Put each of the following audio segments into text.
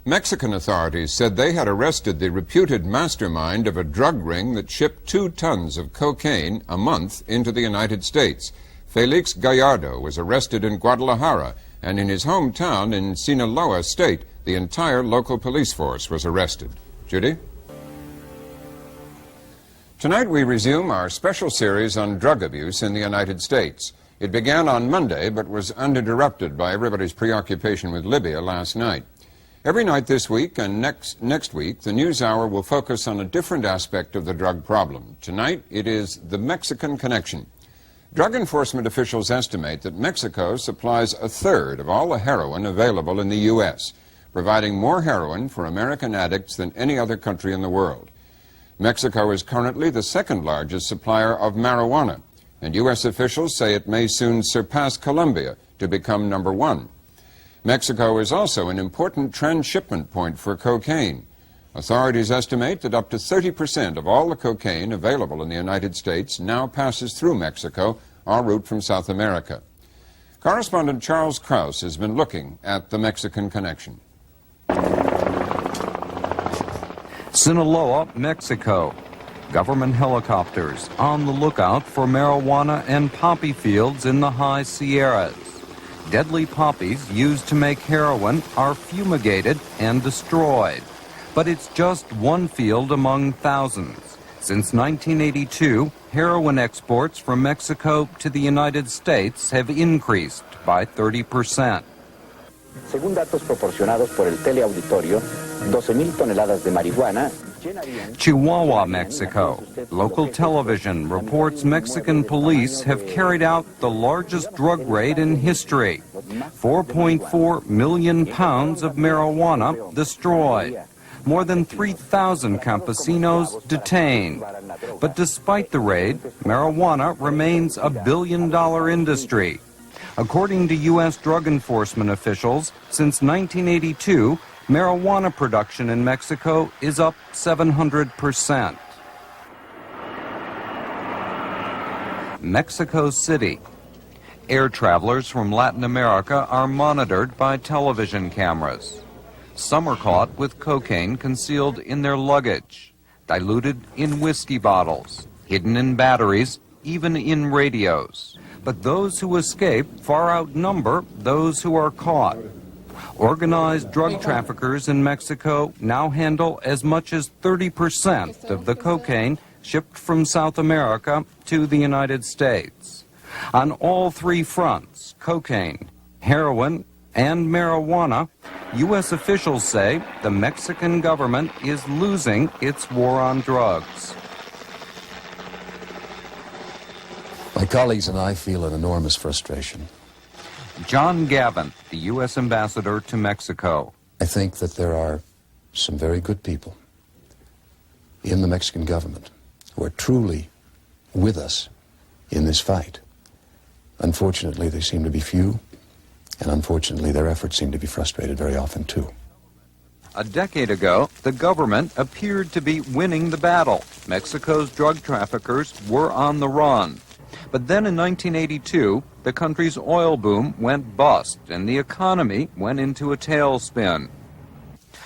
Mexican authorities said they had arrested the reputed mastermind of a drug ring that shipped 2 tons of cocaine a month into the United States. Felix Gallardo was arrested in Guadalajara, and in his hometown in Sinaloa State, the entire local police force was arrested. Judy? Tonight we resume our special series on drug abuse in the United States. It began on Monday, but was uninterrupted by everybody's preoccupation with Libya last night. Every night this week and next week, the News Hour will focus on a different aspect of the drug problem. Tonight, it is the Mexican connection. Drug enforcement officials estimate that Mexico supplies 1/3 of all the heroin available in the U.S., providing more heroin for American addicts than any other country in the world. Mexico is currently the second largest supplier of marijuana, and U.S. officials say it may soon surpass Colombia to become number 1. Mexico is also an important transshipment point for cocaine. Authorities estimate that up to 30% of all the cocaine available in the United States now passes through Mexico en route from South America. Correspondent Charles Krause has been looking at the Mexican connection. Sinaloa, Mexico. Government helicopters on the lookout for marijuana and poppy fields in the high Sierras. Deadly poppies used to make heroin are fumigated and destroyed. But it's just one field among thousands. Since 1982, heroin exports from Mexico to the United States have increased by 30%. Según datos proporcionados por el teleauditorio, 12,000 toneladas de marihuana. Chihuahua, Mexico. Local television reports Mexican police have carried out the largest drug raid in history. 4.4 million pounds of marijuana destroyed. More than 3,000 campesinos detained. But despite the raid, marijuana remains a billion-dollar industry. According to U.S. drug enforcement officials, since 1982, marijuana production in Mexico is up 700%. Mexico City. Air travelers from Latin America are monitored by television cameras. Some are caught with cocaine concealed in their luggage, diluted in whiskey bottles, hidden in batteries, even in radios. But those who escape far outnumber those who are caught. Organized drug traffickers in Mexico now handle as much as 30% of the cocaine shipped from South America to the United States. On all 3 fronts, cocaine, heroin, and marijuana, U.S. officials say the Mexican government is losing its war on drugs. My colleagues and I feel an enormous frustration. John Gavin, the U.S. ambassador to Mexico. I think that there are some very good people in the Mexican government who are truly with us in this fight. Unfortunately, they seem to be few, and unfortunately, their efforts seem to be frustrated very often, too. A decade ago, the government appeared to be winning the battle. Mexico's drug traffickers were on the run. But then in 1982, the country's oil boom went bust and the economy went into a tailspin.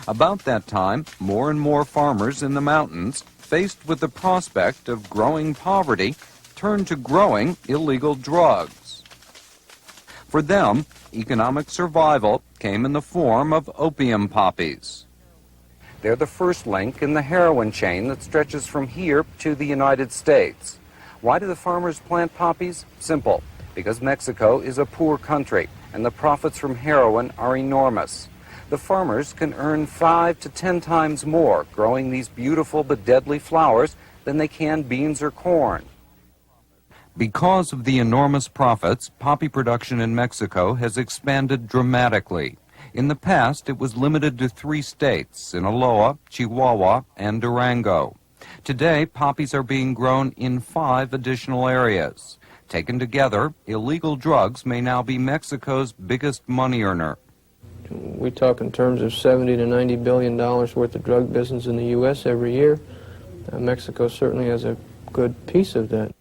About that time, more and more farmers in the mountains, faced with the prospect of growing poverty, turned to growing illegal drugs. For them, economic survival came in the form of opium poppies. They're the first link in the heroin chain that stretches from here to the United States. Why do the farmers plant poppies? Simple, because Mexico is a poor country and the profits from heroin are enormous. The farmers can earn 5 to 10 times more growing these beautiful but deadly flowers than they can beans or corn. Because of the enormous profits, poppy production in Mexico has expanded dramatically. In the past, it was limited to 3 states, Sinaloa, Chihuahua, and Durango. Today, poppies are being grown in 5 additional areas. Taken together, illegal drugs may now be Mexico's biggest money earner. We talk in terms of $70 to $90 billion worth of drug business in the U.S. every year. Mexico certainly has a good piece of that.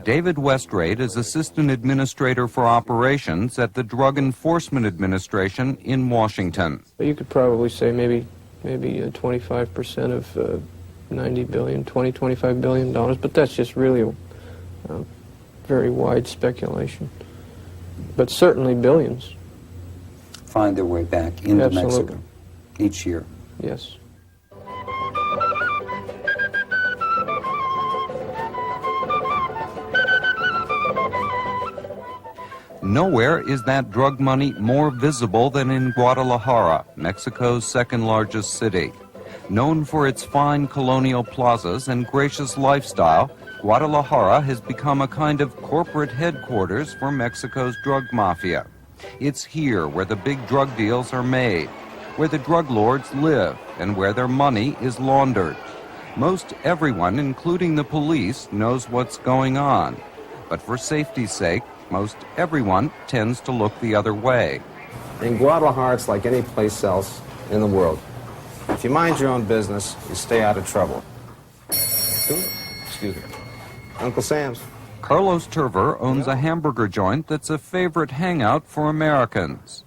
David Westrade is Assistant Administrator for Operations at the Drug Enforcement Administration in Washington. You could probably say maybe 25% of 90 billion, 25 billion dollars, but that's just really a very wide speculation. But certainly billions. Find their way back into Absolutely. Mexico each year. Yes. Nowhere is that drug money more visible than in Guadalajara, Mexico's second largest city. Known for its fine colonial plazas and gracious lifestyle, Guadalajara has become a kind of corporate headquarters for Mexico's drug mafia. It's here where the big drug deals are made, where the drug lords live, and where their money is laundered. Most everyone, including the police, knows what's going on. But for safety's sake, most everyone tends to look the other way. In Guadalajara, it's like any place else in the world. If you mind your own business, you stay out of trouble. Excuse me. Uncle Sam's. Carlos Turver owns a hamburger joint that's a favorite hangout for Americans.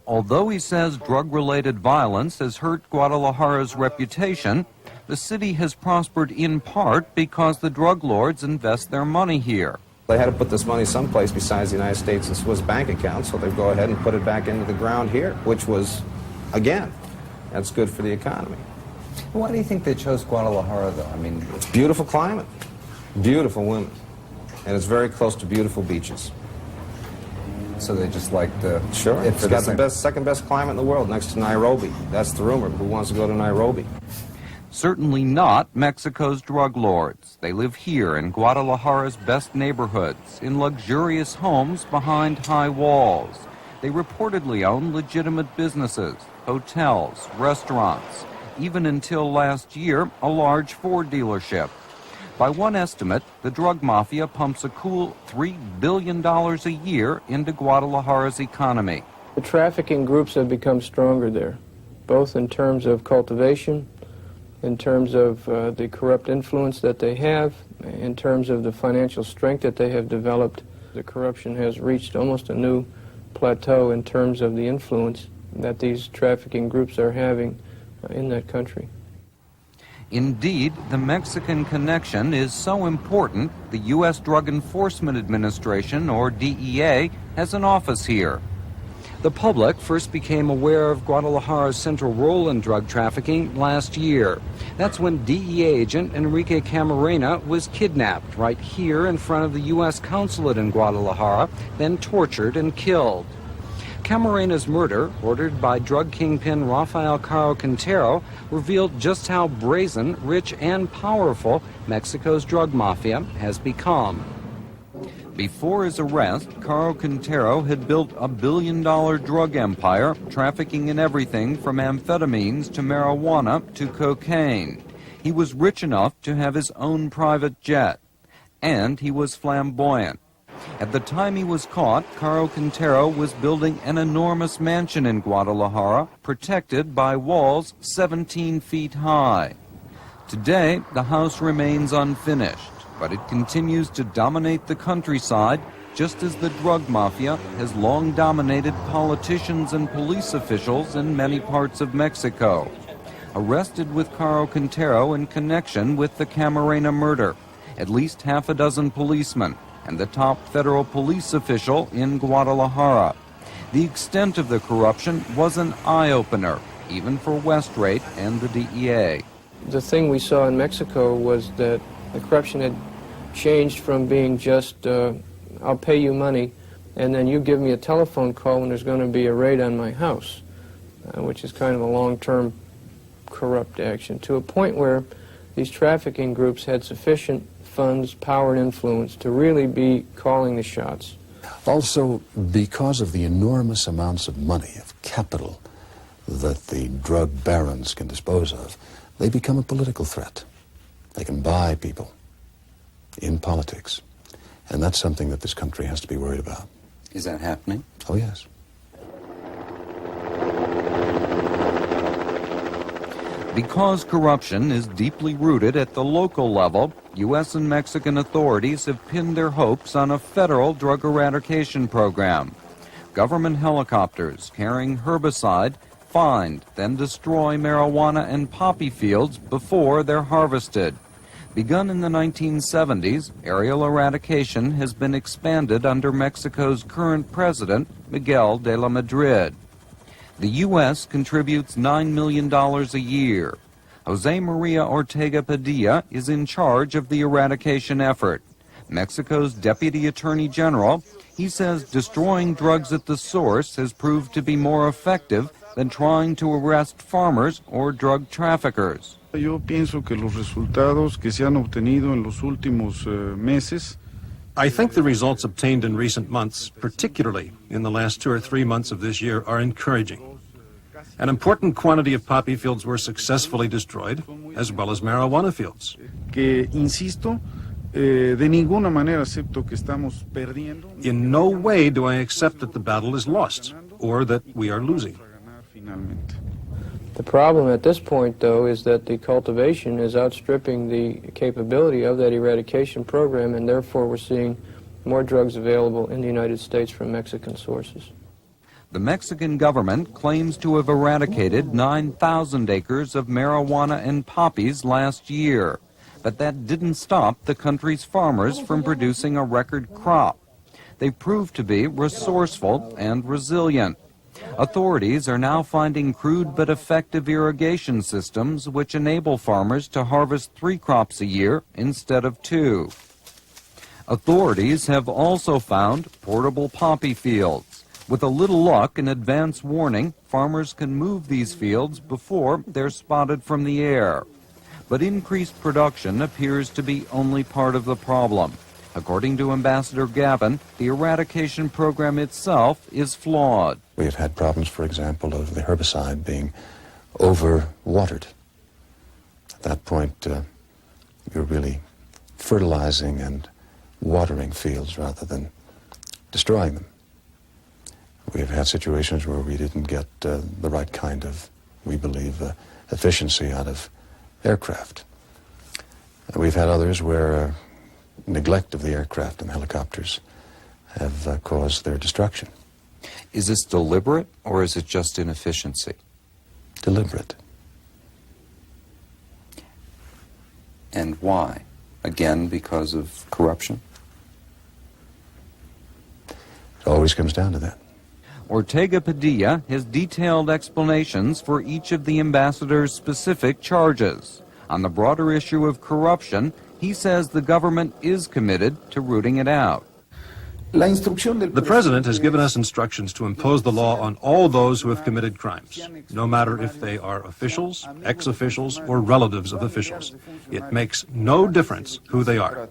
Although he says drug-related violence has hurt Guadalajara's reputation, the city has prospered in part because the drug lords invest their money here. They had to put this money someplace besides the United States and Swiss bank accounts, so they go ahead and put it back into the ground here, which was, again, that's good for the economy. Why do you think they chose Guadalajara, though? I mean, It's beautiful climate, beautiful women, and it's very close to beautiful beaches. so they just like the... Sure, it's got the second best climate in the world, next to Nairobi. That's the rumor. Who wants to go to Nairobi? Certainly not Mexico's drug lords. They live here in Guadalajara's best neighborhoods, in luxurious homes behind high walls. They reportedly own legitimate businesses, hotels, restaurants, even until last year, a large Ford dealership. By one estimate, the drug mafia pumps a cool $3 billion a year into Guadalajara's economy. The trafficking groups have become stronger there, both in terms of cultivation, in terms of the corrupt influence that they have, in terms of the financial strength that they have developed. The corruption has reached almost a new plateau in terms of the influence that these trafficking groups are having in that country. Indeed, the Mexican connection is so important, the U.S. Drug Enforcement Administration, or DEA, has an office here. The public first became aware of Guadalajara's central role in drug trafficking last year. That's when DEA agent Enrique Camarena was kidnapped right here in front of the U.S. consulate in Guadalajara, then tortured and killed. Camarena's murder, ordered by drug kingpin Rafael Caro Quintero, revealed just how brazen, rich, and powerful Mexico's drug mafia has become. Before his arrest, Caro Quintero had built a billion-dollar drug empire, trafficking in everything from amphetamines to marijuana to cocaine. He was rich enough to have his own private jet, and he was flamboyant. At the time he was caught, Caro Quintero was building an enormous mansion in Guadalajara, protected by walls 17 feet high. Today, the house remains unfinished, but it continues to dominate the countryside, just as the drug mafia has long dominated politicians and police officials in many parts of Mexico. Arrested with Caro Quintero in connection with the Camarena murder, at least half a dozen policemen, and the top federal police official in Guadalajara. The extent of the corruption was an eye-opener, even for Westrade and the DEA. The thing we saw in Mexico was that the corruption had changed from being just, I'll pay you money, and then you give me a telephone call when there's going to be a raid on my house, which is kind of a long-term corrupt action, to a point where these trafficking groups had sufficient funds, power, and influence to really be calling the shots. Also, because of the enormous amounts of money, of capital, that the drug barons can dispose of, they become a political threat. They can buy people in politics. And that's something that this country has to be worried about. Is that happening? Oh, yes. Because corruption is deeply rooted at the local level, U.S. and Mexican authorities have pinned their hopes on a federal drug eradication program. Government helicopters carrying herbicide find, then destroy marijuana and poppy fields before they're harvested. Begun in the 1970s, aerial eradication has been expanded under Mexico's current president, Miguel de la Madrid. The U.S. contributes $9 million a year. Jose Maria Ortega Padilla is in charge of the eradication effort. Mexico's Deputy Attorney General, he says destroying drugs at the source has proved to be more effective than trying to arrest farmers or drug traffickers. Yo pienso que los resultados que se han obtenido en los últimos meses. I think the results obtained in recent months, particularly in the last 2 or 3 months of this year, are encouraging. An important quantity of poppy fields were successfully destroyed, as well as marijuana fields. Que, insisto, de ninguna manera acepto que estamos perdiendo. In no way do I accept that the battle is lost, or that we are losing. The problem at this point, though, is that the cultivation is outstripping the capability of that eradication program, and therefore we're seeing more drugs available in the United States from Mexican sources. The Mexican government claims to have eradicated 9,000 acres of marijuana and poppies last year, but that didn't stop the country's farmers from producing a record crop. They proved to be resourceful and resilient. Authorities are now finding crude but effective irrigation systems which enable farmers to harvest 3 crops a year instead of 2. Authorities have also found portable poppy fields. With a little luck and advance warning, farmers can move these fields before they're spotted from the air. But increased production appears to be only part of the problem. According to Ambassador Gavin, the eradication program itself is flawed. We have had problems, for example, of the herbicide being over-watered. At that point, you're really fertilizing and watering fields rather than destroying them. We have had situations where we didn't get the right kind of, we believe, efficiency out of aircraft. We've had others where neglect of the aircraft and helicopters have caused their destruction. Is this deliberate, or is it just inefficiency? Deliberate. And why? Again, because of corruption? It always comes down to that. Ortega Padilla has detailed explanations for each of the ambassador's specific charges. On the broader issue of corruption, he says the government is committed to rooting it out. The president has given us instructions to impose the law on all those who have committed crimes, no matter if they are officials, ex-officials, or relatives of officials. It makes no difference who they are.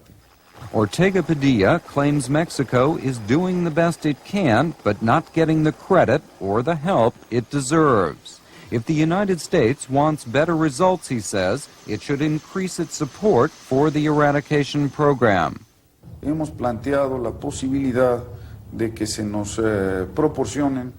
Ortega Padilla claims Mexico is doing the best it can, but not getting the credit or the help it deserves. If the United States wants better results, he says, it should increase its support for the eradication program. Hemos planteado la posibilidad de que se nos proporcionen.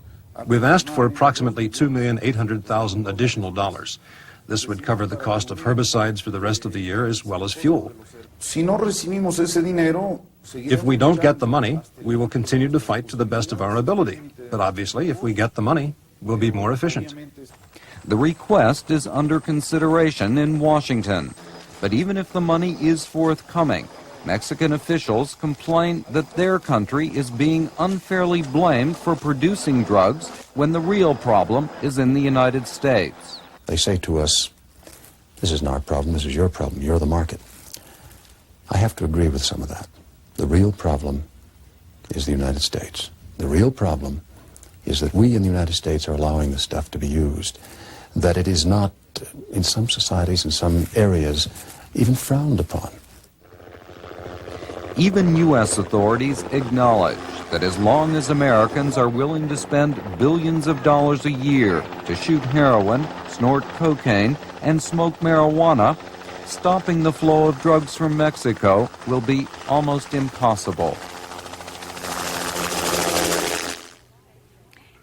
We've asked for approximately $2,800,000 additional dollars. This would cover the cost of herbicides for the rest of the year as well as fuel. Si no recibimos ese dinero, if we don't get the money, we will continue to fight to the best of our ability. But obviously, if we get the money, we'll be more efficient. The request is under consideration in Washington. But even if the money is forthcoming, Mexican officials complain that their country is being unfairly blamed for producing drugs when the real problem is in the United States. They say to us, this isn't our problem, this is your problem, you're the market. I have to agree with some of that. The real problem is the United States. The real problem is that we in the United States are allowing this stuff to be used, that it is not, in some societies, in some areas, even frowned upon. Even U.S. authorities acknowledge that as long as Americans are willing to spend billions of dollars a year to shoot heroin, snort cocaine, and smoke marijuana, stopping the flow of drugs from Mexico will be almost impossible.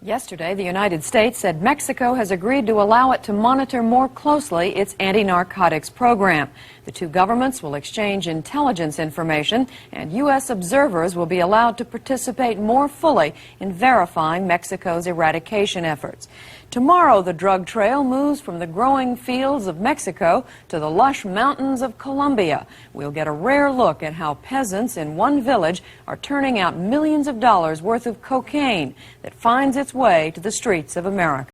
Yesterday, the United States said Mexico has agreed to allow it to monitor more closely its anti-narcotics program. The two governments will exchange intelligence information, and U.S. observers will be allowed to participate more fully in verifying Mexico's eradication efforts. Tomorrow, the drug trail moves from the growing fields of Mexico to the lush mountains of Colombia. We'll get a rare look at how peasants in one village are turning out millions of dollars worth of cocaine that finds its way to the streets of America.